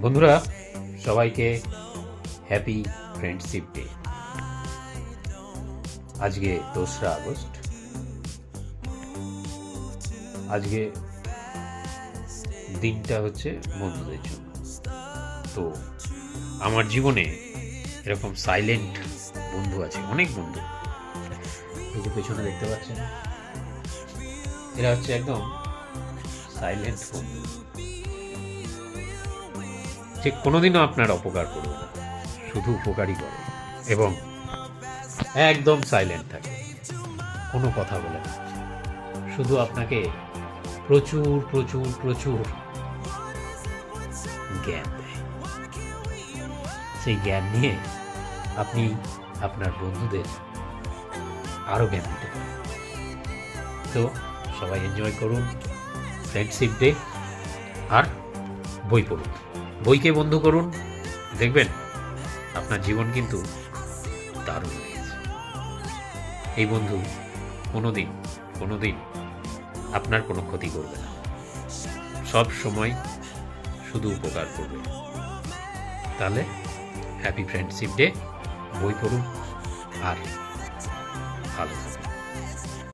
বন্ধুরা, সবাইকে happy friendship day. আজকে 2রা আগস্ট। আজকে দিনটা হচ্ছে বন্ধুদের জন্য। তো আমার জীবনে এরকম সাইলেন্ট বন্ধু আছে, অনেক বন্ধু। এই যে পেছনে দেখতে পাচ্ছেন, এরা হচ্ছে একদম সাইলেন্ট বন্ধু, যে কোনোদিনও আপনার অপকার করবে না, শুধু উপকারই করে এবং একদম সাইলেন্ট থাকে, কোনো কথা বলে না, শুধু আপনাকে প্রচুর প্রচুর প্রচুর জ্ঞান দেয়। সেই জ্ঞান নিয়ে আপনি আপনার বন্ধুদের আরও জ্ঞান দিতে পারেন। তো সবাই এনজয় করুন ফ্রেন্ডশিপ ডে, আর বই পড়ুন, বইকে বন্ধু করুন, দেখবেন আপনার জীবন কিন্তু দারুণ হয়ে গেছে। এই বন্ধু কোনোদিন আপনার কোনো ক্ষতি করবে না, সব সময় শুধু উপকার করবে। তাহলে হ্যাপি ফ্রেন্ডশিপ ডে, বই পড়ুন আর ভালো থাকুন।